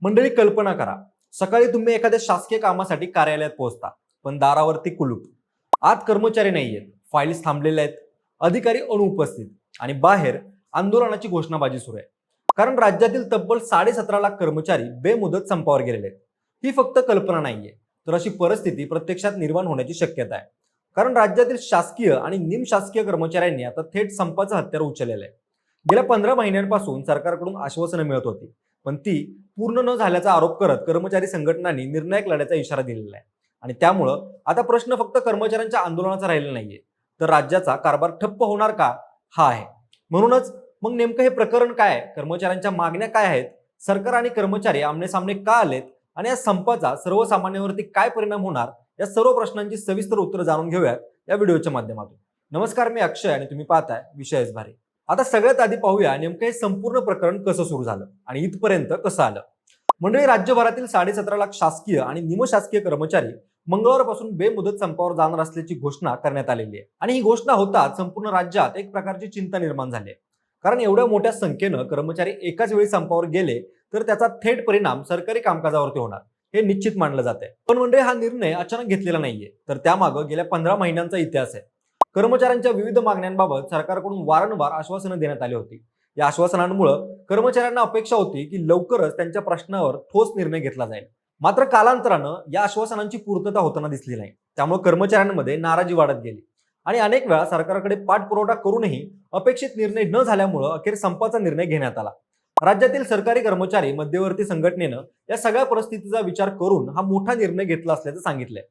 मंडळी, कल्पना करा, सकाळी तुम्ही एखाद्या शासकीय कामासाठी कार्यालयात पोहोचता, पण दारावरती कुलूप, आत कर्मचारी नाहीयेत, फाईल्स थांबलेल्या आहेत, अधिकारी अनुपस्थित आणि बाहेर आंदोलनाची घोषणाबाजी सुरू आहे. कारण राज्यातील तब्बल 17.5 लाख कर्मचारी बेमुदत संपावर गेलेले आहेत. ही फक्त कल्पना नाहीये, तर अशी परिस्थिती प्रत्यक्षात निर्माण होण्याची शक्यता आहे. कारण राज्यातील शासकीय आणि निमशासकीय कर्मचाऱ्यांनी आता थेट संपाचं हत्यार उचललेलं आहे. गेल्या 15 महिन्यांपासून सरकारकडून आश्वासनं मिळत होती, पण ती पूर्ण न झाल्याचा आरोप करत कर्मचारी संघटनांनी निर्णायक लढ्याचा इशारा दिलेला आहे. आणि त्यामुळं आता प्रश्न फक्त कर्मचाऱ्यांच्या आंदोलनाचा राहिला नाहीये, तर राज्याचा कारभार ठप्प होणार का, हा आहे. म्हणूनच मग नेमकं हे प्रकरण काय आहे, कर्मचाऱ्यांच्या मागण्या काय आहेत, सरकार आणि कर्मचारी आमनेसामने का आलेत आणि या संपाचा सर्वसामान्यांवरती काय परिणाम होणार, या सर्व प्रश्नांची सविस्तर उत्तर जाणून घेऊयात या व्हिडिओच्या माध्यमातून. नमस्कार, मी अक्षय आणि तुम्ही पाहताय विषयच भारी. आता सगळ्यात आधी पाहूया नेमकं हे संपूर्ण प्रकरण कसं सुरू झालं आणि इथपर्यंत कसं आलं. मंडळी, राज्यभरातील 17.5 लाख शासकीय आणि निमशासकीय कर्मचारी मंगळवारपासून बेमुदत संपावर जाणार असल्याची घोषणा करण्यात आलेली आहे. आणि ही घोषणा होताच संपूर्ण राज्यात एक प्रकारची चिंता निर्माण झाली आहे. कारण एवढ्या मोठ्या संख्येनं कर्मचारी एकाच वेळी संपावर गेले तर त्याचा थेट परिणाम सरकारी कामकाजावरती होणार हे निश्चित मानलं जाते. पण मंडळी, हा निर्णय अचानक घेतलेला नाहीये, तर त्यामागे गेल्या 15 महिन्यांचा इतिहास आहे. कर्मचाऱ्यांच्या विविध मागण्यांबाबत सरकारकडून वारंवार आश्वासनं देण्यात आली होती. या आश्वासनांमुळे कर्मचाऱ्यांना अपेक्षा होती की लवकरच त्यांच्या प्रश्नावर ठोस निर्णय घेतला जाईल. मात्र कालांतरानं या आश्वासनांची पूर्तता होताना दिसली नाही. त्यामुळे कर्मचाऱ्यांमध्ये नाराजी वाढत गेली आणि अनेक वेळा सरकारकडे पाठपुरावा करूनही अपेक्षित निर्णय न झाल्यामुळे अखेर संपाचा निर्णय घेण्यात आला. राज्यातील सरकारी कर्मचारी मध्यवर्ती संघटनेनं या सगळ्या परिस्थितीचा विचार करून हा मोठा निर्णय घेतला असल्याचं सांगितलंय.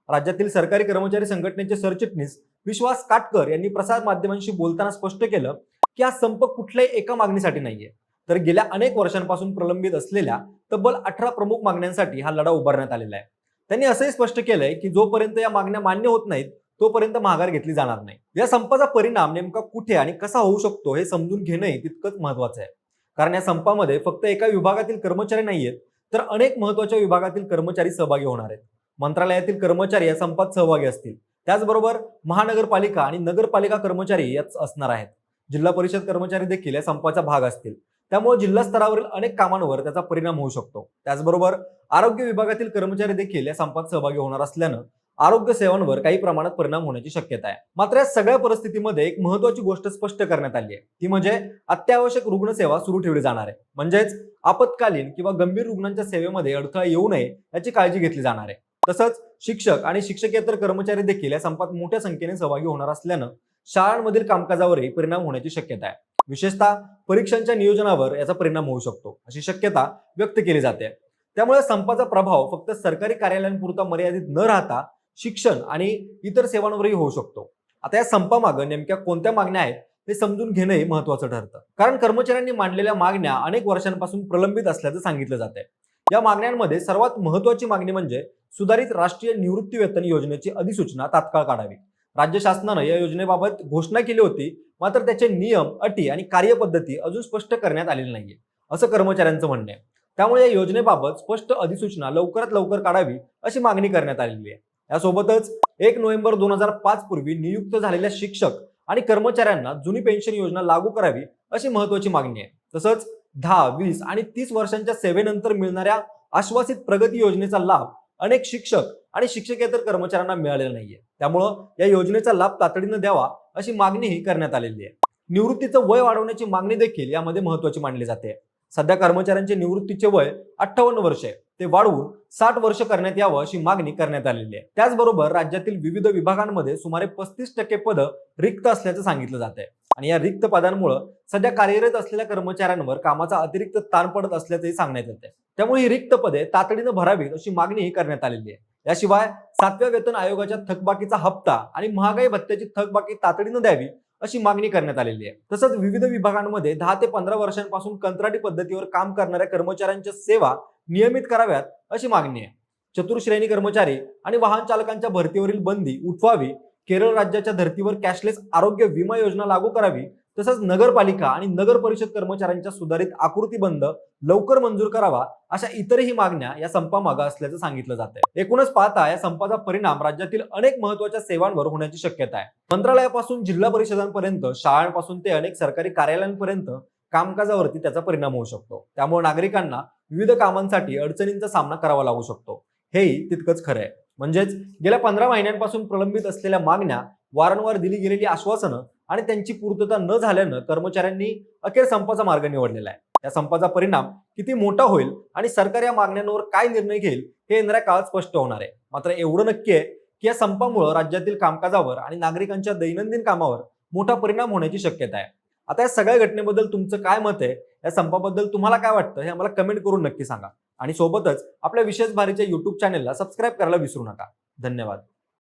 राज्यातील सरकारी कर्मचारी संघटनेचे सरचिटणीस विश्वास काटकर यांनी प्रसार माध्यमांशी बोलताना स्पष्ट केलं की हा संप कुठल्याही एका मागणीसाठी नाहीये, तर गेल्या अनेक वर्षांपासून प्रलंबित असलेल्या तब्बल 18 प्रमुख मागण्यांसाठी हा लढा उभारण्यात आलेला आहे. त्यांनी असंही स्पष्ट केलंय की जोपर्यंत या मागण्या मान्य होत नाहीत तोपर्यंत माघार घेतली जाणार नाही. या संपाचा परिणाम नेमका कुठे आणि कसा होऊ शकतो हे समजून घेणंही तितकंच महत्वाचं आहे. कारण या संपामध्ये फक्त एका विभागातील कर्मचारी नाहीयेत, तर अनेक महत्वाच्या विभागातील कर्मचारी सहभागी होणार आहेत. मंत्रालयातील कर्मचारी या संपात सहभागी असतील, त्याचबरोबर महानगरपालिका आणि नगरपालिका कर्मचारी यात असणार आहेत. जिल्हा परिषद कर्मचारी देखील या संपाचा भाग असतील. त्यामुळे जिल्हा स्तरावरील अनेक कामांवर त्याचा परिणाम होऊ शकतो. त्याचबरोबर आरोग्य विभागातील कर्मचारी देखील या संपात सहभागी होणार असल्यानं आरोग्य सेवांवर काही प्रमाणात परिणाम होण्याची शक्यता आहे. मात्र या सगळ्या परिस्थितीमध्ये एक महत्वाची गोष्ट स्पष्ट करण्यात आली आहे, ती म्हणजे अत्यावश्यक रुग्णसेवा सुरू ठेवली जाणार आहे. म्हणजेच आपत्कालीन किंवा गंभीर रुग्णांच्या सेवेमध्ये अडथळा येऊ नये याची काळजी घेतली जाणार आहे. तसंच शिक्षक आणि शिक्षकेतर कर्मचारी देखील या संपात मोठ्या संख्येने सहभागी होणार असल्यानं शाळांमधील कामकाजावरही परिणाम होण्याची शक्यता आहे. विशेषतः परीक्षांच्या नियोजनावर याचा परिणाम होऊ शकतो अशी शक्यता व्यक्त केली जाते. त्यामुळे संपाचा प्रभाव फक्त सरकारी कार्यालयांपुरता मर्यादित न राहता शिक्षण आणि इतर सेवांवरही होऊ शकतो. आता या संपामागे नेमक्या कोणत्या मागण्या आहेत हे समजून घेणंही महत्वाचं ठरतं. कारण कर्मचाऱ्यांनी मांडलेल्या मागण्या अनेक वर्षांपासून प्रलंबित असल्याचं सांगितलं जात आहे. या मागण्यांमध्ये सर्वात महत्वाची मागणी म्हणजे सुधारित राष्ट्रीय निवृत्ती वेतन योजनेची अधिसूचना तात्काळ काढावी. राज्य शासनानं या योजनेबाबत घोषणा केली होती, मात्र त्याचे नियम, अटी आणि कार्यपद्धती अजून स्पष्ट करण्यात आलेली नाहीये असं कर्मचाऱ्यांचं म्हणणं आहे. त्यामुळे या योजनेबाबत स्पष्ट अधिसूचना लवकरात लवकर काढावी अशी मागणी करण्यात आलेली आहे. यासोबतच 1 नोव्हेंबर 2005 पूर्वी नियुक्त झालेल्या शिक्षक आणि कर्मचाऱ्यांना जुनी पेन्शन योजना लागू करावी अशी महत्वाची मागणी आहे. तसंच 10, 20 आणि 30 वर्षांच्या सेवेनंतर मिळणाऱ्या आश्वासित प्रगती योजनेचा लाभ अनेक शिक्षक आणि शिक्षकेतर कर्मचाऱ्यांना मिळालेला नाहीये. त्यामुळं या योजनेचा लाभ तातडीनं द्यावा अशी मागणीही करण्यात आलेली आहे. निवृत्तीचं वय वाढवण्याची मागणी देखील यामध्ये महत्वाची मानली जाते. सध्या कर्मचाऱ्यांचे निवृत्तीचे वय 58 वर्ष आहे, ते वाढवून 60 वर्ष करण्यात यावं अशी मागणी करण्यात आलेली आहे. त्याचबरोबर राज्यातील विविध विभागांमध्ये सुमारे 35% पदं रिक्त असल्याचं सांगितलं जात आहे. आणि या रिक्त पदांमुळे सध्या कार्यरत असलेल्या कर्मचाऱ्यांवर कामाचा अतिरिक्त ताण पडत असल्याचंही सांगण्यात येते. त्यामुळे ही रिक्त पदे तातडीनं भरावीत अशी मागणीही करण्यात आलेली आहे. याशिवाय 7व्या वेतन आयोगाच्या थकबाकीचा हप्ता आणि महागाई भत्त्याची थकबाकी तातडीनं द्यावी अशी मागणी करण्यात आलेली आहे. तसंच विविध विभागांमध्ये 10 ते 15 वर्षांपासून कंत्राटी पद्धतीवर काम करणाऱ्या कर्मचाऱ्यांच्या सेवा नियमित कराव्यात अशी मागणी आहे. चतुर्श्रेणी कर्मचारी आणि वाहन चालकांच्या भरतीवरील बंदी उठवावी. केरळ राज्याच्या धर्तीवर कॅशलेस आरोग्य विमा योजना लागू करावी. तसंच नगरपालिका आणि नगर परिषद कर्मचाऱ्यांच्या सुधारित आकृतीबंध लवकर मंजूर करावा अशा इतरही मागण्या या संपामागे असल्याचं सांगितलं जात आहे. एकूणच पाहता या संपाचा परिणाम राज्यातील अनेक महत्वाच्या सेवांवर होण्याची शक्यता आहे. मंत्रालयापासून जिल्हा परिषदांपर्यंत, शाळांपासून ते अनेक सरकारी कार्यालयांपर्यंत कामकाजावरती त्याचा परिणाम होऊ शकतो. त्यामुळे नागरिकांना विविध कामांसाठी अडचणींचा सामना करावा लागू शकतो. हेही तितकंच खरं आहे. म्हणजेच गेल्या 15 महिन्यांपासून प्रलंबित असलेल्या मागण्या, वारंवार दिली गेलेली आश्वासनं आणि त्यांची पूर्तता न झाल्यानं कर्मचाऱ्यांनी अखेर संपाचा मार्ग निवडलेला आहे. या संपाचा परिणाम किती मोठा होईल आणि सरकार या मागण्यांवर काय निर्णय घेईल हे येणाऱ्या काळात स्पष्ट होणार आहे. मात्र एवढं नक्की आहे की या संपामुळे राज्यातील कामकाजावर आणि नागरिकांच्या दैनंदिन कामावर मोठा परिणाम होण्याची शक्यता आहे. आता या सगळ्या घटनेबद्दल तुमचं काय मत आहे, या संपाबद्दल तुम्हाला काय वाटतं हे आम्हाला कमेंट करून नक्की सांगा. आणि सोबतच आपल्या विशेष भारीच्या YouTube चॅनेलला सबस्क्राईब करायला विसरू नका. धन्यवाद.